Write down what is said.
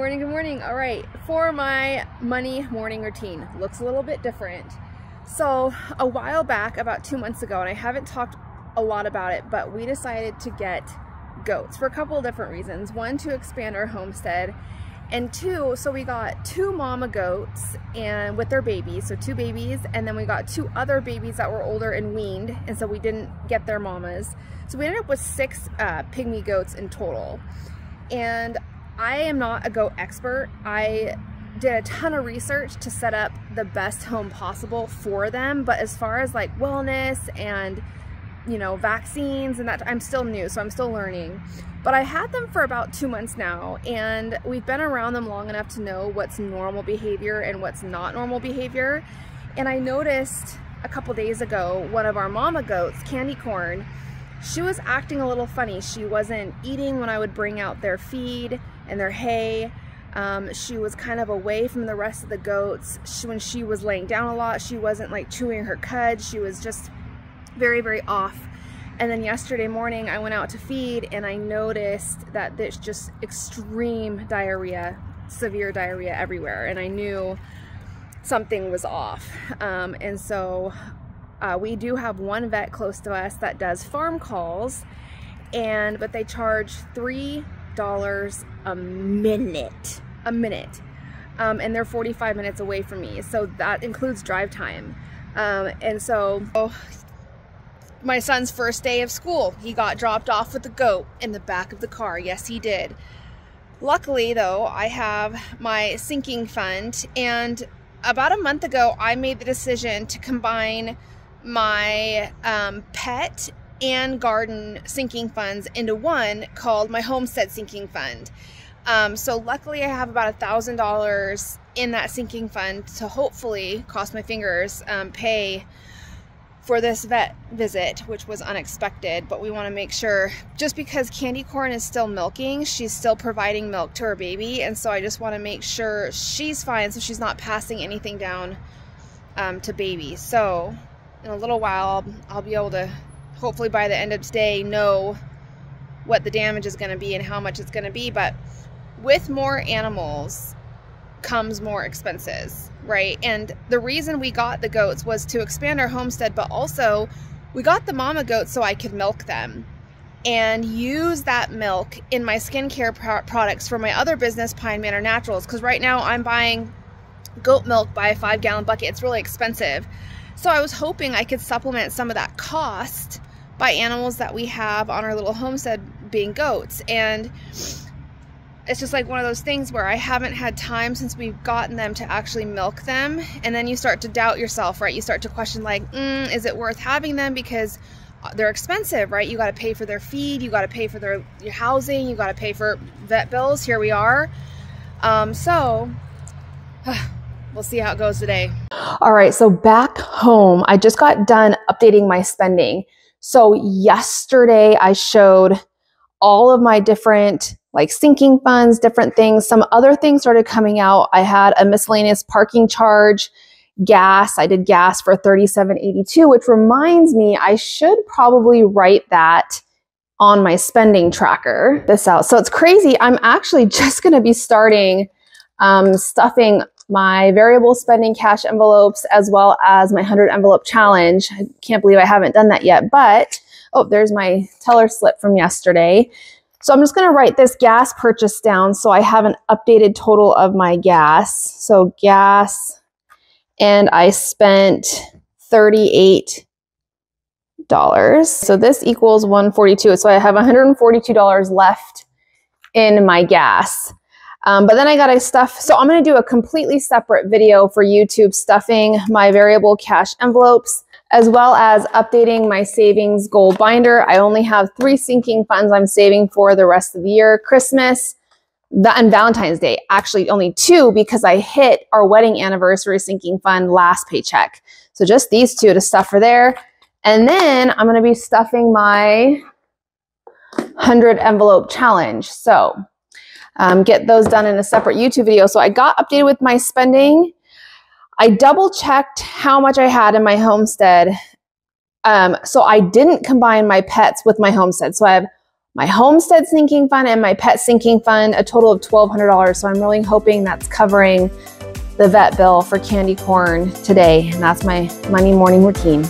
morning, good morning. All right, for my money morning routine, looks a little bit different. So a while back, about 2 months ago, and I haven't talked a lot about it, but we decided to get goats for a couple of different reasons. One, to expand our homestead, and two, so we got 2 mama goats and with their babies, so 2 babies, and then we got 2 other babies that were older and weaned, and so we didn't get their mamas. So we ended up with 6 pygmy goats in total. And I am not a goat expert. I did a ton of research to set up the best home possible for them, but as far as like wellness and, you know, vaccines and that, I'm still new, so I'm still learning. But I had them for about 2 months now, and we've been around them long enough to know what's normal behavior and what's not normal behavior. And I noticed a couple days ago, one of our mama goats, Candy Corn, she was acting a little funny. She wasn't eating when I would bring out their feed and their hay. She was kind of away from the rest of the goats. When she was laying down a lot, she wasn't like chewing her cud. She was just very, very off. And then yesterday morning, I went out to feed and I noticed that there's just extreme diarrhea, severe diarrhea everywhere. And I knew something was off. And so we do have one vet close to us that does farm calls, but they charge $3 a minute, and they're 45 minutes away from me, so that includes drive time. And so my son's first day of school, he got dropped off with the goat in the back of the car. Yes, he did. Luckily though, I have my sinking fund, and about a month ago I made the decision to combine my pet and garden sinking funds into one called my homestead sinking fund. So luckily I have about $1,000 in that sinking fund to hopefully, cross my fingers, pay for this vet visit, which was unexpected. But we want to make sure, just because Candy Corn is still milking, she's still providing milk to her baby, and so I just want to make sure she's fine, so she's not passing anything down to baby. So in a little while I'll be able to, hopefully by the end of today, know what the damage is going to be and how much it's going to be. But with more animals comes more expenses, right? And the reason we got the goats was to expand our homestead, but also we got the mama goats so I could milk them and use that milk in my skincare products for my other business, Pine Manor Naturals, because right now I'm buying goat milk by a 5-gallon bucket. It's really expensive. So I was hoping I could supplement some of that cost by animals that we have on our little homestead, being goats. And it's just like one of those things where I haven't had time since we've gotten them to actually milk them. And then you start to doubt yourself, right? You start to question like, is it worth having them? Because they're expensive, right? You got to pay for their feed. You got to pay for your housing. You got to pay for vet bills. Here we are. We'll see how it goes today. All right, so back home, I just got done updating my spending. So yesterday I showed all of my different like sinking funds, different things. Some other things started coming out. I had a miscellaneous parking charge, gas. I did gas for $37.82, which reminds me I should probably write that on my spending tracker. This out. So it's crazy. I'm actually just going to be starting stuffing my variable spending cash envelopes as well as my 100 envelope challenge. I can't believe I haven't done that yet, but oh, there's my teller slip from yesterday. So I'm just going to write this gas purchase down so I have an updated total of my gas. So gas, and I spent $38. So this equals $142. So I have $142 left in my gas. But then I got to stuff, so I'm going to do a completely separate video for YouTube stuffing my variable cash envelopes, as well as updating my savings goal binder. I only have 3 sinking funds I'm saving for the rest of the year: Christmas and Valentine's Day. Actually only 2, because I hit our wedding anniversary sinking fund last paycheck. So just these 2 to stuff for there. And then I'm going to be stuffing my 100 envelope challenge. So get those done in a separate YouTube video. So I got updated with my spending. I double checked how much I had in my homestead. So I didn't combine my pets with my homestead. So I have my homestead sinking fund and my pet sinking fund, a total of $1,200. So I'm really hoping that's covering the vet bill for candy corn today. And that's my Monday morning routine.